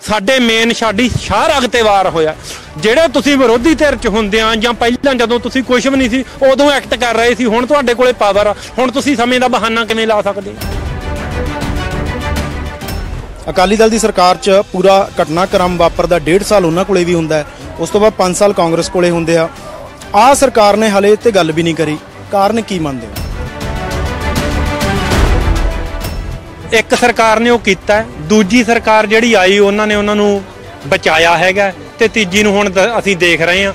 ਸਾਡੇ ਮੇਨ ਸਾਡੀ ਸ਼ਾਹਰਾਗ ਤੇ ਵਾਰ ਹੋਇਆ। ਜਿਹੜੇ ਤੁਸੀਂ ਵਿਰੋਧੀ ਧਿਰ 'ਚ ਹੁੰਦੇ ਆ ਜਾਂ ਪਹਿਲਾਂ ਜਦੋਂ ਤੁਸੀਂ ਕੁਝ ਵੀ ਨਹੀਂ ਸੀ ਉਦੋਂ ਐਕਟ ਕਰ ਰਹੇ ਸੀ, ਹੁਣ ਤੁਹਾਡੇ ਕੋਲੇ ਪਾਵਰ ਆ, ਹੁਣ ਤੁਸੀਂ ਸਮੇਂ ਦਾ ਬਹਾਨਾ ਕਿਵੇਂ ਲਾ ਸਕਦੇ? ਅਕਾਲੀ ਦਲ ਦੀ ਸਰਕਾਰ 'ਚ ਪੂਰਾ ਘਟਨਾਕ੍ਰਮ ਵਾਪਰਦਾ 1.5 ਸਾਲ ਉਹਨਾਂ ਕੋਲੇ ਵੀ ਹੁੰਦਾ, ਉਸ ਤੋਂ ਬਾਅਦ 5 ਸਾਲ ਕਾਂਗਰਸ ਕੋਲੇ ਹੁੰਦੇ ਆ। ਆਹ ਸਰਕਾਰ ਨੇ ਹਲੇ ਤੇ ਗੱਲ ਵੀ ਨਹੀਂ ਕਰੀ, ਕਾਰਨ ਕੀ ਮੰਨਦੇ ਹੋ? ਇੱਕ ਸਰਕਾਰ ਨੇ ਉਹ ਕੀਤਾ, ਦੂਜੀ ਸਰਕਾਰ ਜਿਹੜੀ ਆਈ ਉਹਨਾਂ ਨੇ ਉਹਨਾਂ ਨੂੰ ਬਚਾਇਆ ਹੈਗਾ, ਤੇ ਤੀਜੀ ਨੂੰ ਹੁਣ ਅਸੀਂ ਦੇਖ ਰਹੇ ਹਾਂ।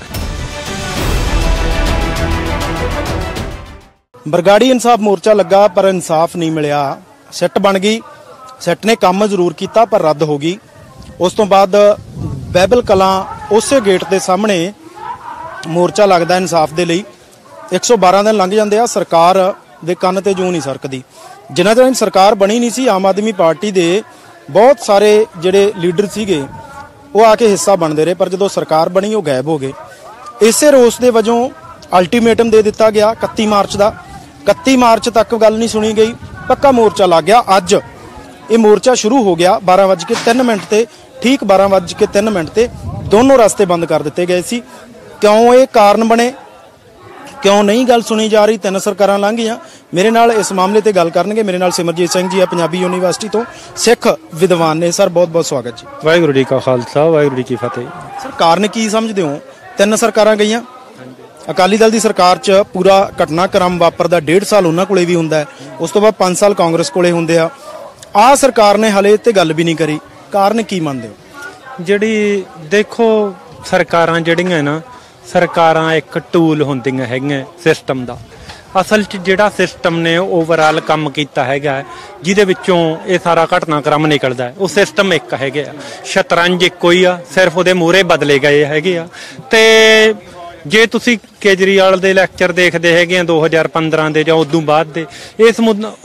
ਬਰਗਾੜੀ ਇਨਸਾਫ ਮੋਰਚਾ ਲੱਗਾ ਪਰ ਇਨਸਾਫ ਨਹੀਂ ਮਿਲਿਆ। ਸਿੱਟ ਬਣ ਗਈ, ਸਿੱਟ ਨੇ ਕੰਮ ਜ਼ਰੂਰ ਕੀਤਾ ਪਰ ਰੱਦ ਹੋ ਗਈ। ਉਸ ਤੋਂ ਬਾਅਦ ਬਾਈਬਲ ਕਲਾਂ ਉਸੇ ਗੇਟ ਦੇ ਸਾਹਮਣੇ ਮੋਰਚਾ ਲੱਗਦਾ ਇਨਸਾਫ ਦੇ ਲਈ। 112 ਦਿਨ ਲੰਘ ਜਾਂਦੇ ਆ, ਸਰਕਾਰ ਦੇ ਕੰਨ ਤੇ ਜੂੰ ਨਹੀਂ ਸਰਕਦੀ। ਜਿਨ੍ਹਾਂ ਦਿਨ ਸਰਕਾਰ ਬਣੀ ਨਹੀਂ ਸੀ, ਆਮ ਆਦਮੀ ਪਾਰਟੀ ਦੇ ਬਹੁਤ ਸਾਰੇ ਜਿਹੜੇ ਲੀਡਰ ਸੀਗੇ ਉਹ ਆ ਕੇ ਹਿੱਸਾ ਬਣਦੇ ਰਹੇ, ਪਰ ਜਦੋਂ ਸਰਕਾਰ ਬਣੀ ਉਹ ਗਾਇਬ ਹੋ ਗਏ। ਇਸੇ ਰੋਸ ਦੇ ਵਜੋਂ ਅਲਟੀਮੇਟਮ ਦੇ ਦਿੱਤਾ ਗਿਆ 31 ਮਾਰਚ ਦਾ। 31 ਮਾਰਚ ਤੱਕ ਗੱਲ ਨਹੀਂ ਸੁਣੀ ਗਈ, ਪੱਕਾ ਮੋਰਚਾ ਲੱਗ ਗਿਆ। ਅੱਜ ਇਹ ਮੋਰਚਾ ਸ਼ੁਰੂ ਹੋ ਗਿਆ 12:03 ਤੇ, ਠੀਕ 12:03 ਤੇ ਦੋਨੋਂ ਰਸਤੇ ਬੰਦ ਕਰ ਦਿੱਤੇ ਗਏ ਸੀ। ਕਿਉਂ ਇਹ ਕਾਰਨ ਬਣੇ, ਕਿਉਂ ਨਹੀਂ ਗੱਲ ਸੁਣੀ ਜਾ ਰਹੀ? 3 ਸਰਕਾਰਾਂ ਲੰਘ ਗਈਆਂ। ਮੇਰੇ ਨਾਲ ਇਸ ਮਾਮਲੇ ਤੇ ਗੱਲ ਕਰਨਗੇ ਮੇਰੇ ਨਾਲ ਸਿਮਰਜੀਤ ਸਿੰਘ ਜੀ ਆ, ਪੰਜਾਬੀ ਯੂਨੀਵਰਸਿਟੀ ਤੋਂ ਸਿੱਖ ਵਿਦਵਾਨ ਨੇ। ਸਰ ਬਹੁਤ ਬਹੁਤ ਸਵਾਗਤ ਜੀ। ਵਾਹਿਗੁਰੂ ਜੀ ਕਾ ਖਾਲਸਾ, ਵਾਹਿਗੁਰੂ ਜੀ ਕੀ ਫਤਿਹ। ਸਰ ਕਾਰਨ ਕੀ ਸਮਝਦੇ ਹੋ? 3 ਸਰਕਾਰਾਂ ਗਈਆਂ, ਅਕਾਲੀ ਦਲ ਦੀ ਸਰਕਾਰ 'ਚ ਪੂਰਾ ਘਟਨਾਕ੍ਰਮ ਵਾਪਰਦਾ 1.5 ਸਾਲ ਉਹਨਾਂ ਕੋਲੇ ਵੀ ਹੁੰਦਾ, ਉਸ ਤੋਂ ਬਾਅਦ 5 ਸਾਲ ਕਾਂਗਰਸ ਕੋਲੇ ਹੁੰਦੇ ਆ। ਆਹ ਸਰਕਾਰ ਨੇ ਹਲੇ ਤੇ ਗੱਲ ਵੀ ਨਹੀਂ ਕਰੀ, ਕਾਰਨ ਕੀ ਮੰਨਦੇ ਹੋ? ਜਿਹੜੀ ਦੇਖੋ ਸਰਕਾਰਾਂ ਜਿਹੜੀਆਂ ਨਾ, ਸਰਕਾਰਾਂ ਇੱਕ ਟੂਲ ਹੁੰਦੀਆਂ ਹੈਗੀਆਂ ਸਿਸਟਮ ਦਾ। ਅਸਲ 'ਚ ਜਿਹੜਾ ਸਿਸਟਮ ਨੇ ਓਵਰਆਲ ਕੰਮ ਕੀਤਾ ਹੈਗਾ, ਜਿਹਦੇ ਵਿੱਚੋਂ ਇਹ ਸਾਰਾ ਘਟਨਾਕ੍ਰਮ ਨਿਕਲਦਾ, ਉਹ ਸਿਸਟਮ ਇੱਕ ਹੈਗੇ ਆ। ਸ਼ਤਰੰਜ ਇੱਕੋ ਹੀ ਆ, ਸਿਰਫ ਉਹਦੇ ਮੂਹਰੇ ਬਦਲੇ ਗਏ ਹੈਗੇ ਆ। ਤੇ ਜੇ ਤੁਸੀਂ ਕੇਜਰੀਵਾਲ ਦੇ ਲੈਕਚਰ ਦੇਖਦੇ ਹੈਗੇ ਆ 2015 ਦੇ ਜਾਂ ਉਦੋਂ ਬਾਅਦ ਦੇ, ਇਸ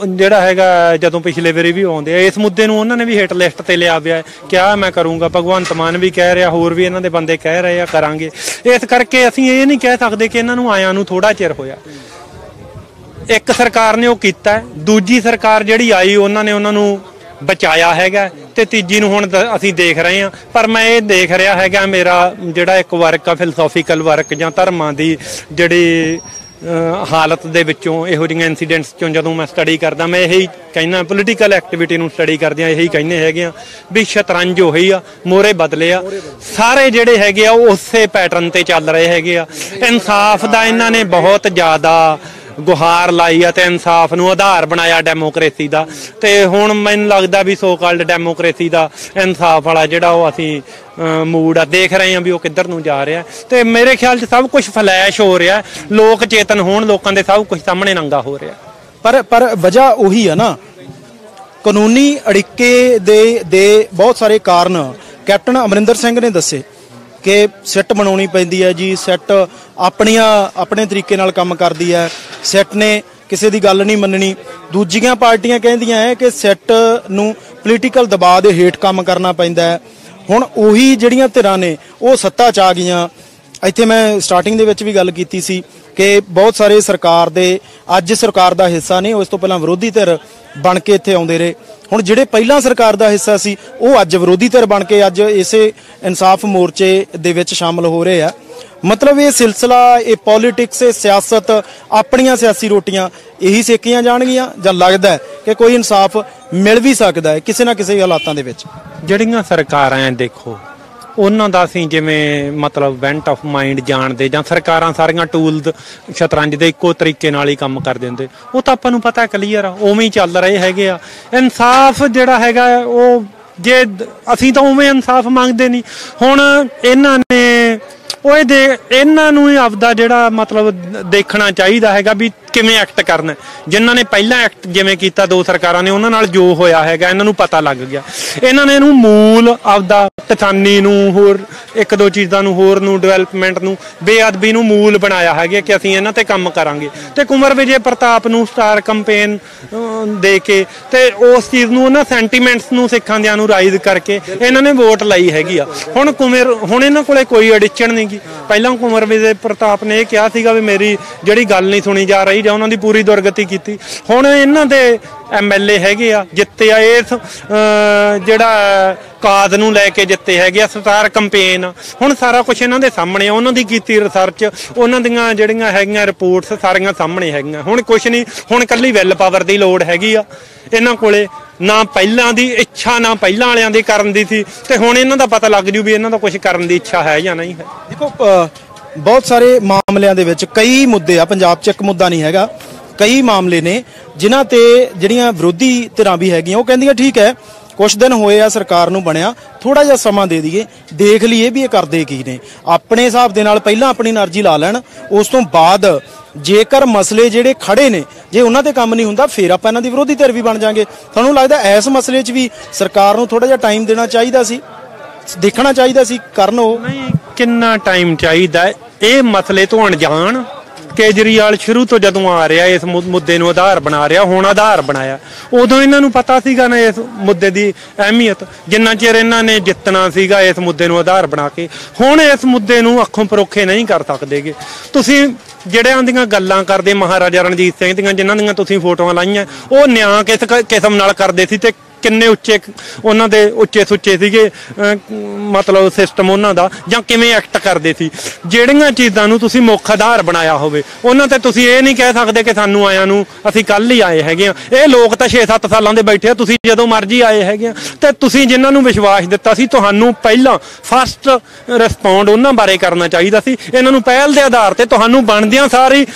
ਜਿਹੜਾ ਹੈਗਾ ਜਦੋਂ ਪਿਛਲੇ ਵਾਰੀ ਵੀ ਆਉਂਦੇ ਆ, ਇਸ ਮੁੱਦੇ ਨੂੰ ਉਹਨਾਂ ਨੇ ਵੀ ਹਿੱਟ ਲਿਸਟ ਤੇ ਲਿਆ ਪਿਆ। ਕਿਹਾ ਮੈਂ ਕਰੂੰਗਾ, ਭਗਵੰਤ ਮਾਨ ਵੀ ਕਹਿ ਰਿਹਾ, ਹੋਰ ਵੀ ਇਹਨਾਂ ਦੇ ਬੰਦੇ ਕਹਿ ਰਹੇ ਆ ਕਰਾਂਗੇ। ਇਸ ਕਰਕੇ ਅਸੀਂ ਇਹ ਨਹੀਂ ਕਹਿ ਸਕਦੇ ਕਿ ਇਹਨਾਂ ਨੂੰ ਆਇਆਂ ਨੂੰ ਥੋੜਾ ਚਿਰ ਹੋਇਆ। ਇੱਕ ਸਰਕਾਰ ਨੇ ਉਹ ਕੀਤਾ, ਦੂਜੀ ਸਰਕਾਰ ਜਿਹੜੀ ਆਈ ਉਹਨਾਂ ਨੇ ਉਹਨਾਂ ਨੂੰ ਬਚਾਇਆ ਹੈਗਾ, ਤੇ ਤੀਜੀ ਨੂੰ ਹੁਣ ਅਸੀਂ ਦੇਖ ਰਹੇ ਹਾਂ। ਪਰ ਮੈਂ ਇਹ ਦੇਖ ਰਿਹਾ ਹੈਗਾ, ਮੇਰਾ ਜਿਹੜਾ ਇੱਕ ਵਰਕ ਆ ਫਿਲਸੋਫੀਕਲ ਵਰਕ ਜਾਂ ਧਰਮਾਂ ਦੀ ਜਿਹੜੀ ਹਾਲਤ ਦੇ ਵਿੱਚੋਂ, ਇਹੋ ਜਿਹੀਆਂ ਇਨਸੀਡੈਂਟਸ ਚੋਂ ਜਦੋਂ ਮੈਂ ਸਟੱਡੀ ਕਰਦਾ, ਮੈਂ ਇਹੀ ਕਹਿੰਦਾ, ਪੋਲੀਟੀਕਲ ਐਕਟੀਵਿਟੀ ਨੂੰ ਸਟੱਡੀ ਕਰਦਿਆਂ ਇਹੀ ਕਹਿੰਦੇ ਹੈਗੇ ਆ ਵੀ ਸ਼ਤਰੰਜ ਉਹੀ ਆ, ਮੋਹਰੇ ਬਦਲੇ ਆ। ਸਾਰੇ ਜਿਹੜੇ ਹੈਗੇ ਆ ਉਸੇ ਪੈਟਰਨ ਤੇ ਚੱਲ ਰਹੇ ਹੈਗੇ ਆ। ਇਨਸਾਫ ਦਾ ਇਹਨਾਂ ਨੇ ਬਹੁਤ ਜ਼ਿਆਦਾ ਗੁਹਾਰ ਲਾਈ ਆ ਤੇ ਇਨਸਾਫ ਨੂੰ ਆਧਾਰ ਬਣਾਇਆ ਡੈਮੋਕ੍ਰੇਸੀ ਦਾ। ਤੇ ਹੁਣ ਮੈਨੂੰ ਲੱਗਦਾ ਵੀ ਸੋ ਕਾਲਡ ਡੈਮੋਕ੍ਰੇਸੀ ਦਾ ਇਨਸਾਫ ਵਾਲਾ ਜਿਹੜਾ ਉਹ ਅਸੀਂ ਮੂਡ ਆ, ਦੇਖ ਰਹੇ ਹਾਂ ਵੀ ਉਹ ਕਿੱਧਰ ਨੂੰ ਜਾ ਰਿਹਾ। ਤੇ ਮੇਰੇ ਖਿਆਲ 'ਚ ਸਭ ਕੁਝ ਫਲੈਸ਼ ਹੋ ਰਿਹਾ, ਲੋਕ ਚੇਤਨ ਹੋਣ, ਲੋਕਾਂ ਦੇ ਸਭ ਕੁਝ ਸਾਹਮਣੇ ਨੰਗਾ ਹੋ ਰਿਹਾ। ਪਰ ਵਜ੍ਹਾ ਉਹੀ ਆ ਨਾ, ਕਾਨੂੰਨੀ ਅੜਿੱਕੇ ਦੇ ਬਹੁਤ ਸਾਰੇ ਕਾਰਨ ਕੈਪਟਨ ਅਮਰਿੰਦਰ ਸਿੰਘ ਨੇ ਦੱਸੇ ਕਿ ਸਿੱਟ ਬਣਾਉਣੀ ਪੈਂਦੀ ਹੈ ਜੀ, ਸਿੱਟ ਆਪਣੇ ਤਰੀਕੇ ਨਾਲ ਕੰਮ ਕਰਦੀ ਹੈ, ਸਿੱਟ ਨੇ ਕਿਸੇ ਦੀ ਗੱਲ ਨਹੀਂ ਮੰਨਣੀ। ਦੂਜੀਆਂ ਪਾਰਟੀਆਂ ਕਹਿੰਦੀਆਂ ਹੈ ਕਿ ਸਿੱਟ ਨੂੰ ਪੋਲੀਟੀਕਲ ਦਬਾਅ ਦੇ ਹੇਠ ਕੰਮ ਕਰਨਾ ਪੈਂਦਾ ਹੈ। ਹੁਣ ਉਹੀ ਜਿਹੜੀਆਂ ਧਿਰਾਂ ਨੇ ਉਹ ਸੱਤਾ 'ਚ ਆ ਗਈਆਂ। ਇੱਥੇ ਮੈਂ ਸਟਾਰਟਿੰਗ ਦੇ ਵਿੱਚ ਵੀ ਗੱਲ ਕੀਤੀ ਸੀ ਕਿ ਬਹੁਤ ਸਾਰੇ ਸਰਕਾਰ ਦੇ ਅੱਜ ਸਰਕਾਰ ਦਾ ਹਿੱਸਾ ਨਹੀਂ, ਉਸ ਤੋਂ ਪਹਿਲਾਂ ਵਿਰੋਧੀ ਧਿਰ ਬਣ ਕੇ ਇੱਥੇ ਆਉਂਦੇ ਰਹੇ। ਹੁਣ ਜਿਹੜੇ ਪਹਿਲਾਂ ਸਰਕਾਰ ਦਾ ਹਿੱਸਾ ਸੀ ਉਹ ਅੱਜ ਵਿਰੋਧੀ ਧਿਰ ਬਣ ਕੇ ਅੱਜ ਇਸੇ ਇਨਸਾਫ ਮੋਰਚੇ ਦੇ ਵਿੱਚ ਸ਼ਾਮਲ ਹੋ ਰਹੇ ਆ। ਮਤਲਬ ਇਹ ਸਿਲਸਿਲਾ, ਇਹ ਪੋਲੀਟਿਕਸ, ਇਹ ਸਿਆਸਤ, ਆਪਣੀਆਂ ਸਿਆਸੀ ਰੋਟੀਆਂ ਇਹੀ ਸੇਕੀਆਂ ਜਾਣਗੀਆਂ, ਜਾਂ ਲੱਗਦਾ ਕਿ ਕੋਈ ਇਨਸਾਫ ਮਿਲ ਵੀ ਸਕਦਾ ਹੈ ਕਿਸੇ ਨਾ ਕਿਸੇ ਹਾਲਾਤਾਂ ਦੇ ਵਿੱਚ? ਜਿਹੜੀਆਂ ਸਰਕਾਰਾਂ ਦੇਖੋ ਉਹਨਾਂ ਦਾ ਅਸੀਂ ਜਿਵੇਂ ਮਤਲਬ ਵੈਂਟ ਆਫ ਮਾਈਂਡ ਜਾਣਦੇ, ਜਾਂ ਸਰਕਾਰਾਂ ਸਾਰੀਆਂ ਟੂਲ ਸ਼ਤਰੰਜ ਦੇ ਇੱਕੋ ਤਰੀਕੇ ਨਾਲ ਹੀ ਕੰਮ ਕਰਦੇ ਹੁੰਦੇ, ਉਹ ਤਾਂ ਆਪਾਂ ਨੂੰ ਪਤਾ ਕਲੀਅਰ ਆ, ਉਵੇਂ ਹੀ ਚੱਲ ਰਹੇ ਹੈਗੇ ਆ। ਇਨਸਾਫ ਜਿਹੜਾ ਹੈਗਾ ਉਹ, ਜੇ ਅਸੀਂ ਤਾਂ ਉਵੇਂ ਇਨਸਾਫ ਮੰਗਦੇ ਨਹੀਂ। ਹੁਣ ਇਹਨਾਂ ਨੇ ਇਹਨਾਂ ਨੂੰ ਹੀ ਆਪਦਾ ਜਿਹੜਾ ਮਤਲਬ ਦੇਖਣਾ ਚਾਹੀਦਾ ਹੈਗਾ ਵੀ ਕਿਵੇਂ ਐਕਟ ਕਰਨਾ। ਜਿਨ੍ਹਾਂ ਨੇ ਪਹਿਲਾਂ ਐਕਟ ਜਿਵੇਂ ਕੀਤਾ 2 ਸਰਕਾਰਾਂ ਨੇ, ਉਹਨਾਂ ਨਾਲ ਜੋ ਹੋਇਆ ਹੈਗਾ ਇਹਨਾਂ ਨੂੰ ਪਤਾ ਲੱਗ ਗਿਆ। ਇਹਨਾਂ ਨੇ ਇਹਨੂੰ ਮੂਲ ਆਪਦਾ ਕਿਸਾਨੀ ਨੂੰ, ਹੋਰ 1-2 ਚੀਜ਼ਾਂ ਨੂੰ, ਹੋਰ ਨੂੰ, ਡਿਵੈਲਪਮੈਂਟ ਨੂੰ, ਬੇਅਦਬੀ ਨੂੰ ਮੂਲ ਬਣਾਇਆ ਹੈਗਾ ਕਿ ਅਸੀਂ ਇਹਨਾਂ ਤੇ ਕੰਮ ਕਰਾਂਗੇ। ਤੇ ਕੁੰਵਰ ਵਿਜੇ ਪ੍ਰਤਾਪ ਨੂੰ ਸਟਾਰ ਕੰਪੇਨ ਦੇ ਕੇ ਤੇ ਉਸ ਚੀਜ਼ ਨੂੰ, ਉਹਨਾਂ ਸੈਂਟੀਮੈਂਟਸ ਨੂੰ ਸਿੱਖਾਂ ਦਿਆਂ ਨੂੰ ਰਾਈਜ਼ ਕਰਕੇ ਇਹਨਾਂ ਨੇ ਵੋਟ ਲਈ ਹੈਗੀ ਆ। ਹੁਣ ਇਹਨਾਂ ਕੋਲੇ ਕੋਈ ਐਡਿਕਸ਼ਨ ਨਹੀਂ ਗੀ, ਪਹਿਲਾਂ ਕੁੰਵਰ ਵਿਜੇ ਪ੍ਰਤਾਪ ਨੇ ਇਹ ਕਿਹਾ ਸੀਗਾ ਵੀ ਮੇਰੀ ਜਿਹੜੀ ਗੱਲ ਨਹੀਂ ਸੁਣੀ ਜਾ ਰਹੀ ਜਾਂ ਉਹਨਾਂ ਦੀ ਪੂਰੀ ਦੁਰਗਤੀ ਕੀਤੀ। ਹੁਣ ਇਹਨਾਂ ਦੇ MLA ਹੈਗੇ ਆ ਜਿੱਤੇ ਆ ਇਸ ਜਿਹੜਾ ਕਾਦ ਨੂੰ ਲੈ ਕੇ ਜਿੱਤੇ ਹੈਗੇ ਆ, ਸਟਾਰ ਕੰਪੇਨ। ਹੁਣ ਸਾਰਾ ਕੁਝ ਇਹਨਾਂ ਦੇ ਸਾਹਮਣੇ ਆ, ਉਹਨਾਂ ਦੀ ਕੀਤੀ ਰਿਸਰਚ, ਉਹਨਾਂ ਦੀਆਂ ਜਿਹੜੀਆਂ ਹੈਗੀਆਂ ਰਿਪੋਰਟਸ ਸਾਰੀਆਂ ਸਾਹਮਣੇ ਹੈਗੀਆਂ। ਹੁਣ ਕੁਝ ਨਹੀਂ, ਹੁਣ ਕੱਲੀ ਵਿਲ ਪਾਵਰ ਦੀ ਲੋੜ ਹੈਗੀ ਆ ਇਹਨਾਂ ਕੋਲੇ, ਨਾ ਪਹਿਲਾਂ ਦੀ ਇੱਛਾ ਨਾ ਪਹਿਲਾਂ ਵਾਲਿਆਂ ਦੀ ਕਰਨ ਦੀ ਸੀ, ਤੇ ਹੁਣ ਇਹਨਾਂ ਦਾ ਪਤਾ ਲੱਗ ਜੂ ਵੀ ਇਹਨਾਂ ਦਾ ਕੁਝ ਕਰਨ ਦੀ ਇੱਛਾ ਹੈ ਜਾਂ ਨਹੀਂ ਹੈ। ਦੇਖੋ ਬਹੁਤ ਸਾਰੇ ਮਾਮਲਿਆਂ ਦੇ ਵਿੱਚ ਕਈ ਮੁੱਦੇ ਆ, ਪੰਜਾਬ 'ਚ ਇੱਕ ਮੁੱਦਾ ਨਹੀਂ ਹੈਗਾ, ਕਈ ਮਾਮਲੇ ਨੇ ਜਿਨ੍ਹਾਂ ਤੇ ਜਿਹੜੀਆਂ ਵਿਰੋਧੀ ਧਿਰਾਂ ਵੀ ਹੈਗੀਆਂ ਉਹ ਕਹਿੰਦੀਆਂ ਠੀਕ ਹੈ ਕੁਝ ਦਿਨ ਹੋਏ ਆ ਸਰਕਾਰ ਨੂੰ ਬਣਿਆ, ਥੋੜਾ ਜਿਹਾ ਸਮਾਂ ਦੇ ਦਈਏ, ਦੇਖ ਲਈਏ ਵੀ ਇਹ ਕਰਦੇ ਕੀ ਨੇ। ਆਪਣੇ ਹਿਸਾਬ ਦੇ ਨਾਲ ਪਹਿਲਾਂ ਆਪਣੀ એનર્ਜੀ ਲਾ ਲੈਣ, ਉਸ ਤੋਂ ਬਾਅਦ ਜੇਕਰ ਮਸਲੇ ਜਿਹੜੇ ਖੜੇ ਨੇ ਜੇ ਉਹਨਾਂ ਤੇ ਕੰਮ ਨਹੀਂ ਹੁੰਦਾ ਫਿਰ ਆਪਾਂ ਇਹਨਾਂ ਦੀ ਵਿਰੋਧੀ ਧਿਰ ਵੀ ਬਣ ਜਾਾਂਗੇ। ਤੁਹਾਨੂੰ ਲੱਗਦਾ ਇਸ ਮਸਲੇ 'ਚ ਵੀ ਸਰਕਾਰ ਨੂੰ ਥੋੜਾ ਜਿਹਾ ਟਾਈਮ ਦੇਣਾ ਚਾਹੀਦਾ ਸੀ, ਦੇਖਣਾ ਚਾਹੀਦਾ ਸੀ ਕਰਨ? ਉਹ ਨਹੀਂ, ਕਿੰਨਾ ਟਾਈਮ ਚਾਹੀਦਾ? ਇਹ ਮਸਲੇ ਤੋਂ ਅਣਜਾਣ ਕੇਜਰੀਵਾਲ ਸ਼ੁਰੂ ਤੋਂ ਜਦੋਂ ਆ ਰਿਹਾ ਇਸ ਮੁੱਦੇ ਨੂੰ ਆਧਾਰ ਬਣਾ ਰਿਹਾ, ਹੁਣ ਆਧਾਰ ਬਣਾਇਆ, ਉਦੋਂ ਇਹਨਾਂ ਨੂੰ ਪਤਾ ਸੀਗਾ ਨਾ ਇਸ ਮੁੱਦੇ ਦੀ ਅਹਿਮੀਅਤ। ਜਿੰਨਾ ਚਿਰ ਇਹਨਾਂ ਨੇ ਜਿੱਤਣਾ ਸੀਗਾ ਇਸ ਮੁੱਦੇ ਨੂੰ ਆਧਾਰ ਬਣਾ ਕੇ, ਹੁਣ ਇਸ ਮੁੱਦੇ ਨੂੰ ਅੱਖੋਂ ਪਰੋਖੇ ਨਹੀਂ ਕਰ ਸਕਦੇਗੇ। ਤੁਸੀਂ ਜਿਹੜਿਆਂ ਦੀਆਂ ਗੱਲਾਂ ਕਰਦੇ ਮਹਾਰਾਜਾ ਰਣਜੀਤ ਸਿੰਘ ਦੀਆਂ, ਜਿਨ੍ਹਾਂ ਦੀਆਂ ਤੁਸੀਂ ਫੋਟੋਆਂ ਲਾਈਆਂ, ਉਹ ਨਿਆਂ ਕਿਸ ਕਿਸਮ ਨਾਲ ਕਰਦੇ ਸੀ ਤੇ ਕਿੰਨੇ ਉੱਚੇ ਉਹਨਾਂ ਦੇ ਉੱਚੇ ਸੁੱਚੇ ਸੀਗੇ ਮਤਲਬ ਸਿਸਟਮ ਉਹਨਾਂ ਦਾ, ਜਾਂ ਕਿਵੇਂ ਐਕਟ ਕਰਦੇ ਸੀ। ਜਿਹੜੀਆਂ ਚੀਜ਼ਾਂ ਨੂੰ ਤੁਸੀਂ ਮੁੱਖ ਆਧਾਰ ਬਣਾਇਆ ਹੋਵੇ ਉਹਨਾਂ ਤੇ ਤੁਸੀਂ ਇਹ ਨਹੀਂ ਕਹਿ ਸਕਦੇ ਕਿ ਸਾਨੂੰ ਆਇਆਂ ਨੂੰ ਅਸੀਂ ਕੱਲ ਹੀ ਆਏ ਹੈਗੇ ਆ। ਇਹ ਲੋਕ ਤਾਂ 6-7 ਸਾਲਾਂ ਦੇ ਬੈਠੇ ਆ, ਤੁਸੀਂ ਜਦੋਂ ਮਰਜ਼ੀ ਆਏ ਹੈਗੇ ਆ, ਤੇ ਤੁਸੀਂ ਜਿਨ੍ਹਾਂ ਨੂੰ ਵਿਸ਼ਵਾਸ ਦਿੱਤਾ ਸੀ ਤੁਹਾਨੂੰ ਪਹਿਲਾਂ ਫਸਟ ਰਿਸਪੌਂਡ ਉਹਨਾਂ ਬਾਰੇ ਕਰਨਾ ਚਾਹੀਦਾ ਸੀ। ਇਹਨਾਂ ਨੂੰ ਪਹਿਲ ਦੇ ਆਧਾਰ ਤੇ ਤੁਹਾਨੂੰ ਬਣਦਿਆਂ ਸਾਰੀ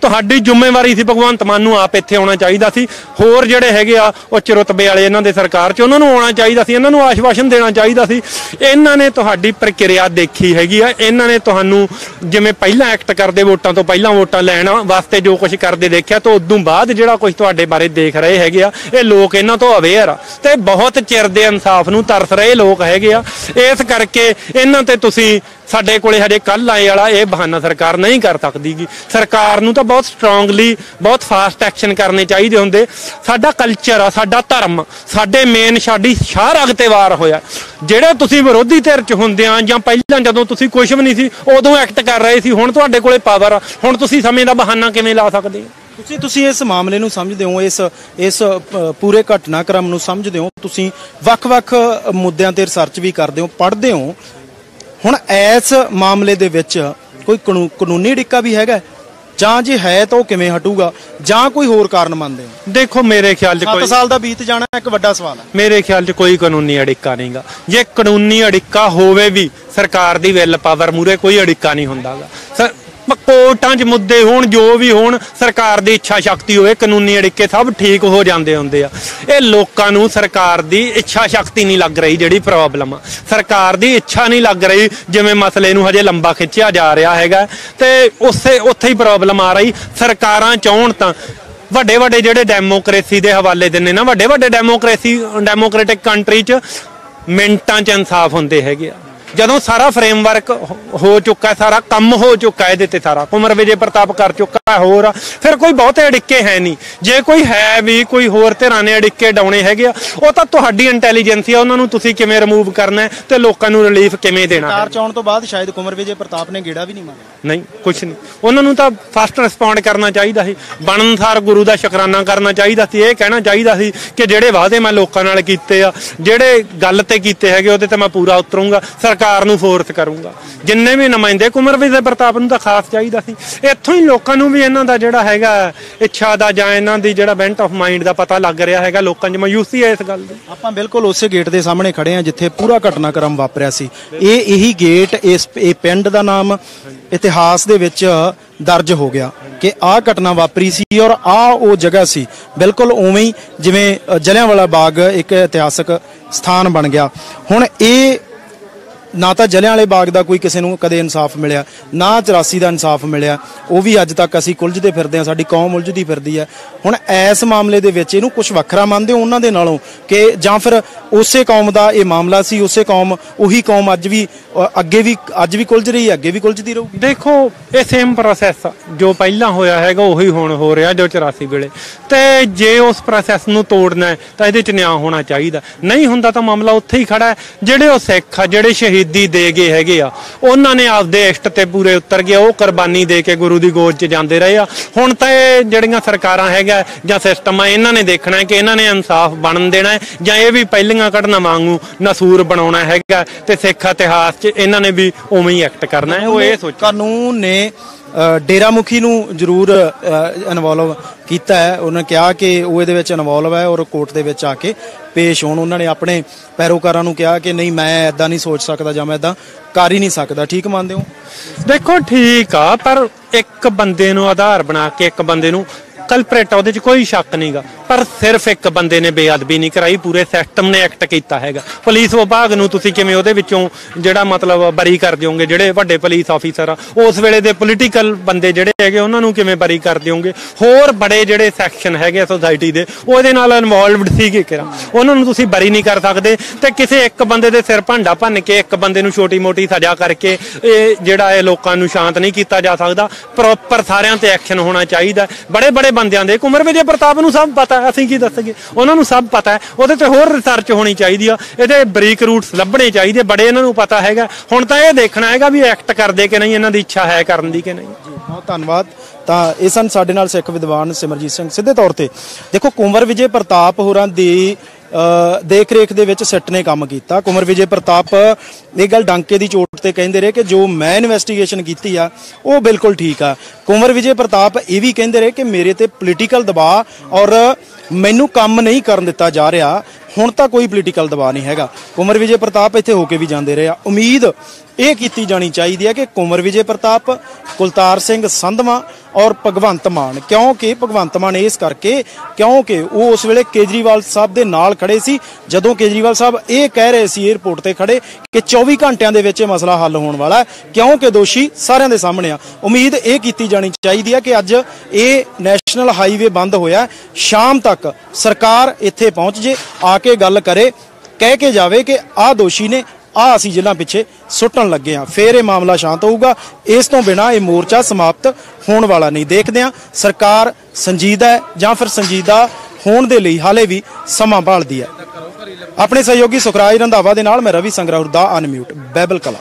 ਤੁਹਾਡੀ ਜ਼ਿੰਮੇਵਾਰੀ ਸੀ, ਭਗਵੰਤ ਮਾਨ ਨੂੰ ਆਪ ਇੱਥੇ ਆਉਣਾ ਚਾਹੀਦਾ ਸੀ। ਹੋਰ ਜਿਹੜੇ ਹੈਗੇ ਆ ਉੱਚ ਰੁਤਬੇ ਵਾਲੇ ਇਹਨਾਂ ਦੇ ਸਰਕਾਰ 'ਚ, ਉਹਨਾਂ ਨੂੰ ਆਉਣਾ ਚਾਹੀਦਾ ਸੀ, ਇਹਨਾਂ ਨੂੰ ਆਸ਼ਵਾਸਨ ਦੇਣਾ ਚਾਹੀਦਾ ਸੀ। ਇਹਨਾਂ ਨੇ ਤੁਹਾਡੀ ਪ੍ਰਕਿਰਿਆ ਦੇਖੀ ਹੈਗੀ ਆ, ਇਹਨਾਂ ਨੇ ਤੁਹਾਨੂੰ ਜਿਵੇਂ ਪਹਿਲਾਂ ਐਕਟ ਕਰਦੇ ਵੋਟਾਂ ਤੋਂ ਪਹਿਲਾਂ ਵੋਟਾਂ ਲੈਣ ਵਾਸਤੇ ਜੋ ਕੁਝ ਕਰਦੇ ਦੇਖਿਆ, ਤਾਂ ਉਦੋਂ ਬਾਅਦ ਜਿਹੜਾ ਕੁਝ ਤੁਹਾਡੇ ਬਾਰੇ ਦੇਖ ਰਹੇ ਹੈਗੇ ਆ, ਇਹ ਲੋਕ ਇਹਨਾਂ ਤੋਂ ਅਵੇਅਰ ਆ ਤੇ ਬਹੁਤ ਚਿਰ ਦੇ ਇਨਸਾਫ ਨੂੰ ਤਰਸ ਰਹੇ ਲੋਕ ਹੈਗੇ ਆ। ਇਸ ਕਰਕੇ ਇਹਨਾਂ ਤੇ ਤੁਸੀਂ ਸਾਡੇ ਕੋਲੇ ਹਜੇ ਕੱਲ ਆਏ ਵਾਲਾ ਇਹ ਬਹਾਨਾ ਸਰਕਾਰ ਨਹੀਂ ਕਰ ਸਕਦੀਗੀ। ਸਰਕਾਰ ਨੂੰ ਤਾਂ ਬਹੁਤ ਸਟਰੋਂਗਲੀ ਬਹੁਤ ਫਾਸਟ ਐਕਸ਼ਨ ਕਰਨੇ ਚਾਹੀਦੇ ਹੁੰਦੇ। ਸਾਡਾ ਕਲਚਰ ਆ, ਸਾਡਾ ਧਰਮ, ਸਾਡੇ ਸਾਡੀ ਸ਼ਾਹ ਰਗ ਤੇ ਵਾਰ ਹੋਇਆ। ਜਿਹੜੇ ਤੁਸੀਂ ਵਿਰੋਧੀ ਧਿਰ 'ਚ ਹੁੰਦੇ ਆ ਜਾਂ ਪਹਿਲਾਂ ਜਦੋਂ ਤੁਸੀਂ ਕੁਝ ਵੀ ਨਹੀਂ ਸੀ ਉਦੋਂ ਐਕਟ ਕਰ ਰਹੇ ਸੀ, ਹੁਣ ਤੁਹਾਡੇ ਕੋਲੇ ਪਾਵਰ ਆ, ਹੁਣ ਤੁਸੀਂ ਸਮੇਂ ਦਾ ਬਹਾਨਾ ਕਿਵੇਂ ਲਾ ਸਕਦੇ ਹੋ? ਤੁਸੀਂ ਇਸ ਮਾਮਲੇ ਨੂੰ ਸਮਝਦੇ ਹੋ, ਇਸ ਪੂਰੇ ਘਟਨਾਕ੍ਰਮ ਨੂੰ ਸਮਝਦੇ ਹੋ, ਤੁਸੀਂ ਵੱਖ-ਵੱਖ ਮੁੱਦਿਆਂ ਤੇ ਰਿਸਰਚ ਵੀ ਕਰਦੇ ਹੋ, ਪੜ੍ਹਦੇ ਹੋ। ਹੁਣ ਇਸ ਮਾਮਲੇ ਦੇ ਵਿੱਚ ਕੋਈ ਕਾਨੂੰਨੀ ਅੜਿੱਕਾ ਵੀ ਹੈਗਾ, ਜਾਂ ਜੇ ਹੈ ਤਾਂ ਉਹ ਕਿਵੇਂ ਹਟੂਗਾ, ਜਾਂ ਕੋਈ ਹੋਰ ਕਾਰਨ ਮੰਨਦੇ ਹੋ? ਦੇਖੋ ਮੇਰੇ ਖਿਆਲ 'ਚ 7 ਸਾਲ ਦਾ ਬੀਤ ਜਾਣਾ ਇੱਕ ਵੱਡਾ ਸਵਾਲ ਹੈ। ਮੇਰੇ ਖਿਆਲ 'ਚ ਕੋਈ ਕਾਨੂੰਨੀ ਅੜਿੱਕਾ ਨਹੀਂਗਾ। ਜੇ ਕਾਨੂੰਨੀ ਅੜਿੱਕਾ ਹੋਵੇ ਵੀ ਸਰਕਾਰ ਦੀ ਵਿਲ ਪਾਵਰ ਮੂਰੇ ਕੋਈ ਅੜਿੱਕਾ ਨਹੀਂ ਹੁੰਦਾਗਾ। ਕੋਰਟਾਂ 'ਚ ਮੁੱਦੇ ਹੋਣ, ਜੋ ਵੀ ਹੋਣ, ਸਰਕਾਰ ਦੀ ਇੱਛਾ ਸ਼ਕਤੀ ਹੋਵੇ, ਕਾਨੂੰਨੀ ਅੜਿੱਕੇ ਸਭ ਠੀਕ ਹੋ ਜਾਂਦੇ ਹੁੰਦੇ ਆ। ਇਹ ਲੋਕਾਂ ਨੂੰ ਸਰਕਾਰ ਦੀ ਇੱਛਾ ਸ਼ਕਤੀ ਨਹੀਂ ਲੱਗ ਰਹੀ, ਜਿਹੜੀ ਪ੍ਰੋਬਲਮ ਆ ਸਰਕਾਰ ਦੀ ਇੱਛਾ ਨਹੀਂ ਲੱਗ ਰਹੀ। ਜਿਵੇਂ ਮਸਲੇ ਨੂੰ ਹਜੇ ਲੰਬਾ ਖਿੱਚਿਆ ਜਾ ਰਿਹਾ ਹੈਗਾ ਤੇ ਉੱਥੇ ਹੀ ਪ੍ਰੋਬਲਮ ਆ ਰਹੀ। ਸਰਕਾਰਾਂ ਚਾਹੁਣ ਤਾਂ ਵੱਡੇ ਜਿਹੜੇ ਡੈਮੋਕ੍ਰੇਸੀ ਦੇ ਹਵਾਲੇ ਦਿੰਦੇ ਨਾ, ਵੱਡੇ ਡੈਮੋਕ੍ਰੈਟਿਕ ਕੰਟਰੀ 'ਚ ਮਿੰਟਾਂ 'ਚ ਇਨਸਾਫ ਹੁੰਦੇ ਹੈਗੇ ਆ। ਜਦੋਂ ਸਾਰਾ ਫਰੇਮਵਰਕ ਹੋ ਚੁੱਕਾ, ਸਾਰਾ ਕੰਮ ਹੋ ਚੁੱਕਾ, ਇਹਦੇ ਤੇ ਸਾਰਾ ਕੁੰਵਰ ਵਿਜੇ ਪ੍ਰਤਾਪ ਕਰ ਚੁੱਕਾ ਹੋਰ, ਫਿਰ ਕੋਈ ਬਹੁਤੇ ਅੜਿੱਕੇ ਹੈ ਨਹੀਂ। ਜੇ ਕੋਈ ਹੈ ਵੀ, ਕੋਈ ਹੋਰ ਧਿਰਾਂ ਨੇ ਅੜਿੱਕੇ ਡਾਉਣੇ ਹੈਗੇ ਆ, ਉਹ ਤਾਂ ਤੁਹਾਡੀ ਇੰਟੈਲੀਜੈਂਸੀ ਆ, ਉਹਨਾਂ ਨੂੰ ਤੁਸੀਂ ਕਿਵੇਂ ਰਿਮੂਵ ਕਰਨਾ ਤੇ ਲੋਕਾਂ ਨੂੰ ਰਿਲੀਫ ਕਿਵੇਂ ਦੇਣਾ। ਸਰਕਾਰ ਚਾਉਣ ਤੋਂ ਬਾਅਦ ਸ਼ਾਇਦ ਕੁੰਵਰ ਵਿਜੇ ਪ੍ਰਤਾਪ ਨੇ ਗੇੜਾ ਵੀ ਨਹੀਂ ਮਾਰਿਆ। ਨਹੀਂ, ਕੁਛ ਨਹੀਂ। ਉਹਨਾਂ ਨੂੰ ਤਾਂ ਫਸਟ ਰਿਸਪੌਂਡ ਕਰਨਾ ਚਾਹੀਦਾ ਸੀ, ਬਣਨਸਾਰ ਗੁਰੂ ਦਾ ਸ਼ੁਕਰਾਨਾ ਕਰਨਾ ਚਾਹੀਦਾ ਸੀ। ਇਹ ਕਹਿਣਾ ਚਾਹੀਦਾ ਸੀ ਕਿ ਜਿਹੜੇ ਵਾਅਦੇ ਮੈਂ ਲੋਕਾਂ ਨਾਲ ਕੀਤੇ ਆ, ਜਿਹੜੇ ਗੱਲ ਤੇ ਕੀਤੇ ਹੈਗੇ, ਉਹਦੇ ਤੇ ਮੈਂ ਪੂਰਾ ਉਤਰੂੰਗਾ, ਸਰਕਾਰ ਨੂੰ ਫੋਰਸ ਕਰੂੰਗਾ। ਜਿੰਨੇ ਵੀ ਨੁਮਾਇੰਦੇ ਕੁੰਵਰ ਵਿਜੇ ਪ੍ਰਤਾਪ ਨੂੰ ਤਾਂ ਖਾਸ ਚਾਹੀਦਾ ਸੀ। ਇੱਥੋਂ ਹੀ ਲੋਕਾਂ ਨੂੰ ਵੀ ਇਹਨਾਂ ਦਾ ਜਿਹੜਾ ਹੈਗਾ ਇੱਛਾ ਦਾ ਜਾਂ ਇਹਨਾਂ ਦੀ ਜਿਹੜਾ ਬੈਂਟ ਆਫ ਮਾਈਂਡ ਦਾ ਪਤਾ ਲੱਗ ਰਿਹਾ ਹੈਗਾ। ਲੋਕਾਂ 'ਚ ਮਾਯੂਸੀ ਹੈ ਇਸ ਗੱਲ ਦੀ। ਆਪਾਂ ਬਿਲਕੁਲ ਉਸੇ ਗੇਟ ਦੇ ਸਾਹਮਣੇ ਖੜੇ ਆ ਜਿੱਥੇ ਪੂਰਾ ਘਟਨਾਕ੍ਰਮ ਵਾਪਰਿਆ ਸੀ। ਇਹੀ ਗੇਟ, ਇਹ ਪਿੰਡ ਦਾ ਨਾਮ ਇਤਿਹਾਸ ਦੇ ਵਿੱਚ ਦਰਜ ਹੋ ਗਿਆ ਕਿ ਆਹ ਘਟਨਾ ਵਾਪਰੀ ਸੀ ਔਰ ਆਹ ਉਹ ਜਗ੍ਹਾ ਸੀ। ਬਿਲਕੁਲ ਉਵੇਂ ਹੀ ਜਿਵੇਂ ਜਲਿਆਂਵਾਲਾ ਬਾਗ ਇੱਕ ਇਤਿਹਾਸਕ ਸਥਾਨ ਬਣ ਗਿਆ। ਹੁਣ ਇਹ ਨਾ ਤਾਂ ਜਲਿਆਂਵਾਲੇ ਬਾਗ ਦਾ ਕੋਈ ਕਿਸੇ ਨੂੰ ਕਦੇ ਇਨਸਾਫ ਮਿਲਿਆ, ਨਾ 84 ਦਾ ਇਨਸਾਫ ਮਿਲਿਆ, ਉਹ ਵੀ ਅੱਜ ਤੱਕ ਅਸੀਂ ਉਲਝਦੇ ਫਿਰਦੇ ਹਾਂ, ਸਾਡੀ ਕੌਮ ਉਲਝਦੀ ਫਿਰਦੀ ਹੈ। ਹੁਣ ਇਸ ਮਾਮਲੇ ਦੇ ਵਿੱਚ ਇਹਨੂੰ ਕੁਝ ਵੱਖਰਾ ਮੰਨਦੇ ਹੋ ਉਹਨਾਂ ਦੇ ਨਾਲੋਂ, ਕਿ ਜਾਂ ਫਿਰ ਉਸੇ ਕੌਮ ਦਾ ਇਹ ਮਾਮਲਾ ਸੀ, ਉਸੇ ਕੌਮ ਉਹੀ ਕੌਮ ਅੱਜ ਵੀ ਕੁਲਝ ਰਹੀ ਹੈ, ਅੱਗੇ ਵੀ ਕੁਲਝਦੀ ਰਹੂਗੀ। ਦੇਖੋ ਇਹ ਸੇਮ ਪ੍ਰੋਸੈਸ ਜੋ ਪਹਿਲਾਂ ਹੋਇਆ ਹੈਗਾ ਉਹੀ ਹੁਣ ਹੋ ਰਿਹਾ ਜੋ 84 ਵੇਲੇ, ਤੇ ਜੇ ਉਸ ਪ੍ਰੋਸੈਸ ਨੂੰ ਤੋੜਨਾ ਹੈ ਤਾਂ ਇਹਦੇ 'ਚ ਨਿਆਂ ਹੋਣਾ ਚਾਹੀਦਾ। ਨਹੀਂ ਹੁੰਦਾ ਤਾਂ ਮਾਮਲਾ ਉੱਥੇ ਹੀ ਖੜਾ ਹੈ। ਜਿਹੜੇ ਉਹ ਸਿੱਖ ਆ ਜਿਹੜੇ ਸ਼ਹੀਦੀ ਦੇ ਗਏ ਹੈਗੇ ਆ, ਉਹਨਾਂ ਨੇ ਆਪਦੇ ਇਸ਼ਟ ਤੇ ਪੂਰੇ ਉਤਰ ਗਏ, ਉਹ ਕੁਰਬਾਨੀ ਦੇ ਕੇ ਗੁਰੂ ਦੀ ਗੋਦ 'ਚ ਜਾਂਦੇ ਰਹੇ ਆ। ਹੁਣ ਤਾਂ ਇਹ ਜਿਹੜੀਆਂ ਸਰਕਾਰਾਂ ਹੈਗਾ ਜਾਂ ਸਿਸਟਮ ਆ, ਇਹਨਾਂ ਨੇ ਦੇਖਣਾ ਹੈ ਕਿ ਇਹਨਾਂ ਨੇ ਇਨਸਾਫ ਬਣਨ ਦੇਣਾ ਹੈ ਜਾਂ ਇਹ ਵੀ ਪਹਿਲੀਆਂ ਕੱਢਣਾ ਵਾਂਗੂ ਨਸੂਰ ਬਣਾਉਣਾ ਹੈਗਾ, ਤੇ ਸਿੱਖ ਇਤਿਹਾਸ 'ਚ ਇਹਨਾਂ ਨੇ ਵੀ ਉਵੇਂ ਹੀ ਐਕਟ ਕਰਨਾ ਹੈ। ਉਹ ਇਹ ਸੋਚ ਕਾਨੂੰਨ ਨੇ ਡੇਰਾ ਮੁਖੀ ਨੂੰ ਜ਼ਰੂਰ ਇਨਵੋਲਵ ਕੀਤਾ ਹੈ। ਉਹਨੇ ਕਿਹਾ ਕਿ ਉਹ ਇਹਦੇ ਵਿੱਚ ਇਨਵੋਲਵ ਹੈ ਔਰ ਕੋਰਟ ਦੇ ਵਿੱਚ ਆ ਕੇ ਪੇਸ਼ ਹੋਣ। ਉਹਨਾਂ ਨੇ ਆਪਣੇ ਪੈਰੋਕਾਰਾਂ ਨੂੰ ਕਿਹਾ ਕਿ ਨਹੀਂ, ਮੈਂ ਇੱਦਾਂ ਨਹੀਂ ਸੋਚ ਸਕਦਾ ਜਾਂ ਮੈਂ ਇੱਦਾਂ ਕਰ ਹੀ ਨਹੀਂ ਸਕਦਾ। ਠੀਕ ਮੰਨਦੇ ਹੋ? ਦੇਖੋ ਠੀਕ ਆ, ਪਰ ਇੱਕ ਬੰਦੇ ਨੂੰ ਆਧਾਰ ਬਣਾ ਕੇ ਇੱਕ ਬੰਦੇ ਨੂੰ ਕਲਪਰੇਟ, ਉਹਦੇ 'ਚ ਕੋਈ ਸ਼ੱਕ ਨਹੀਂਗਾ, ਪਰ ਸਿਰਫ ਇੱਕ ਬੰਦੇ ਨੇ ਬੇਅਦਬੀ ਨਹੀਂ ਕਰਾਈ, ਪੂਰੇ ਸਿਸਟਮ ਨੇ ਐਕਟ ਕੀਤਾ ਹੈਗਾ। ਪੁਲਿਸ ਵਿਭਾਗ ਨੂੰ ਤੁਸੀਂ ਕਿਵੇਂ ਉਹਦੇ ਵਿੱਚੋਂ ਜਿਹੜਾ ਮਤਲਬ ਬਰੀ ਕਰ ਦਿਓਗੇ? ਜਿਹੜੇ ਵੱਡੇ ਪੁਲਿਸ ਆਫੀਸਰ ਆ ਉਸ ਵੇਲੇ ਦੇ ਪੋਲੀਟੀਕਲ ਬੰਦੇ ਜਿਹੜੇ ਹੈਗੇ ਉਹਨਾਂ ਨੂੰ ਕਿਵੇਂ ਬਰੀ ਕਰ ਦਿਓਗੇ? ਹੋਰ ਬੜੇ ਜਿਹੜੇ ਸੈਕਸ਼ਨ ਹੈਗੇ ਸੋਸਾਇਟੀ ਦੇ ਉਹਦੇ ਨਾਲ ਇਨਵੋਲਵਡ ਸੀਗੇ ਕਿਰਾ, ਉਹਨਾਂ ਨੂੰ ਤੁਸੀਂ ਬਰੀ ਨਹੀਂ ਕਰ ਸਕਦੇ। ਤੇ ਕਿਸੇ ਇੱਕ ਬੰਦੇ ਦੇ ਸਿਰ ਭਾਂਡਾ ਭੰਨ ਕੇ ਇੱਕ ਬੰਦੇ ਨੂੰ ਛੋਟੀ ਮੋਟੀ ਸਜ਼ਾ ਕਰਕੇ ਇਹ ਜਿਹੜਾ ਇਹ ਲੋਕਾਂ ਨੂੰ ਸ਼ਾਂਤ ਨਹੀਂ ਕੀਤਾ ਜਾ ਸਕਦਾ। ਪ੍ਰੋਪਰ ਸਾਰਿਆਂ ਤੇ ਐਕਸ਼ਨ ਹੋਣਾ ਚਾਹੀਦਾ। ਬੜੇ ਬੜੇ ਬੰਦਿਆਂ ਦੇ ਕੁੰਵਰ ਵਿਜੇ ਪ੍ਰਤਾਪ ਨੂੰ ਸਭ ਪਤਾ, ਅਸੀਂ ਕੀ ਦੱਸਗੇ, ਉਹਨਾਂ ਨੂੰ ਸਭ ਪਤਾ ਹੈ। ਉਹਦੇ ਤੇ ਹੋਰ ਰਿਸਰਚ ਹੋਣੀ ਚਾਹੀਦੀ ਆ, ਇਹਦੇ ਬਰੀਕ ਰੂਟਸ ਲੱਭਣੇ ਚਾਹੀਦੇ, ਬੜੇ ਇਹਨਾਂ ਨੂੰ ਪਤਾ ਹੈਗਾ। ਹੁਣ ਤਾਂ ਇਹ ਦੇਖਣਾ ਹੈਗਾ ਵੀ ਐਕਟ ਕਰਦੇ ਕਿ ਨਹੀਂ, ਇਹਨਾਂ ਦੀ ਇੱਛਾ ਹੈ ਕਰਨ ਦੀ ਕਿ ਨਹੀਂ। ਜੀ ਬਹੁਤ ਧੰਨਵਾਦ। ਤਾਂ ਇਹ ਸਨ ਸਾਡੇ ਨਾਲ ਸਿੱਖ ਵਿਦਵਾਨ ਸਿਮਰਜੀਤ ਸਿੰਘ। ਸਿੱਧੇ ਤੌਰ ਤੇ ਦੇਖੋ, ਕੁੰਵਰ ਵਿਜੇ ਪ੍ਰਤਾਪ ਹੋਰਾਂ ਦੀ ਦੇਖ ਰੇਖ ਦੇ ਵਿੱਚ ਸਿੱਟ ਨੇ ਕੰਮ ਕੀਤਾ। ਕੁੰਵਰ ਵਿਜੇ ਪ੍ਰਤਾਪ ਇਹ ਗੱਲ ਡਾਂਕੇ ਦੀ ਚੋਟ ਤੇ ਕਹਿੰਦੇ ਰਹੇ ਕਿ ਜੋ ਮੈਂ ਇਨਵੈਸਟੀਗੇਸ਼ਨ ਕੀਤੀ ਆ ਉਹ ਬਿਲਕੁਲ ਠੀਕ ਆ। ਕੁੰਵਰ ਵਿਜੇ ਪ੍ਰਤਾਪ ਇਹ ਵੀ ਕਹਿੰਦੇ ਰਹੇ ਕਿ ਮੇਰੇ ਤੇ ਪੋਲੀਟੀਕਲ ਦਬਾਅ ਔਰ ਮੈਨੂੰ ਕੰਮ ਨਹੀਂ ਕਰਨ ਦਿੱਤਾ ਜਾ ਰਿਹਾ। ਹੁਣ ਤਾਂ ਕੋਈ ਪੋਲੀਟੀਕਲ ਦਬਾਅ ਨਹੀਂ ਹੈਗਾ। ਕੁੰਵਰ ਵਿਜੇ ਪ੍ਰਤਾਪ ਇੱਥੇ ਹੋ ਕੇ ਵੀ ਜਾਂਦੇ ਰਹੇ ਆ। ਉਮੀਦ ਇਹ ਕੀਤੀ ਜਾਣੀ ਚਾਹੀਦੀ ਹੈ ਕਿ ਕੁੰਵਰ ਵਿਜੇ ਪ੍ਰਤਾਪ, ਕੁਲਤਾਰ ਸਿੰਘ ਸੰਧਵਾਂ ਔਰ ਭਗਵੰਤ ਮਾਨ, ਕਿਉਂਕਿ ਭਗਵੰਤ ਮਾਨ ਇਸ ਕਰਕੇ ਕਿਉਂਕਿ ਉਹ ਉਸ ਵੇਲੇ ਕੇਜਰੀਵਾਲ ਸਾਹਿਬ ਦੇ ਨਾਲ ਖੜੇ ਸੀ ਜਦੋਂ ਕੇਜਰੀਵਾਲ ਸਾਹਿਬ ਇਹ ਕਹਿ ਰਹੇ ਸੀ 에ਅਰਪੋਰਟ ਤੇ ਖੜੇ ਕਿ 24 ਘੰਟਿਆਂ ਦੇ ਵਿੱਚ ਇਹ ਮਸਲਾ ਹੱਲ ਹੋਣ ਵਾਲਾ ਹੈ, ਕਿਉਂਕਿ ਦੋਸ਼ੀ ਸਾਰਿਆਂ ਦੇ ਸਾਹਮਣੇ ਆ। ਉਮੀਦ ਇਹ ਕੀਤੀ ਜਾਣੀ ਚਾਹੀਦੀ ਹੈ ਕਿ ਅੱਜ ਇਹ ਨੈਸ਼ਨਲ ਹਾਈਵੇ ਬੰਦ ਹੋਇਆ, ਸ਼ਾਮ ਤੱਕ ਸਰਕਾਰ ਇੱਥੇ ਪਹੁੰਚ ਜੇ, ਆ ਕੇ ਗੱਲ ਕਰੇ, ਕਹਿ ਕੇ ਜਾਵੇ ਕਿ ਆਹ ਦੋਸ਼ੀ ਨੇ, ਆ ਅਸੀਂ ਜਿਨ੍ਹਾਂ ਪਿੱਛੇ ਸੁੱਟਣ ਲੱਗੇ ਆ, ਫਿਰ ਇਹ ਮਾਮਲਾ ਸ਼ਾਂਤ ਹੋਊਗਾ। ਇਸ ਤੋਂ ਬਿਨਾਂ ਇਹ ਮੋਰਚਾ ਸਮਾਪਤ ਹੋਣ ਵਾਲਾ ਨਹੀਂ। ਦੇਖਦੇ ਹਾਂ ਸਰਕਾਰ ਸੰਜੀਦਾ ਹੈ ਜਾਂ ਫਿਰ ਸੰਜੀਦਾ ਹੋਣ ਦੇ ਲਈ ਹਾਲੇ ਵੀ ਸਮਾਂ ਭਾਲਦੀ ਹੈ। ਆਪਣੇ ਸਹਿਯੋਗੀ ਸੁਖਰਾਜ ਰੰਧਾਵਾ ਦੇ ਨਾਲ ਮੈਂ ਰਵੀ ਸੰਗਰਾਹੁਰ ਦਾ ਅਨਮਿਊਟ, ਬਾਈਬਲ ਕਲਾ।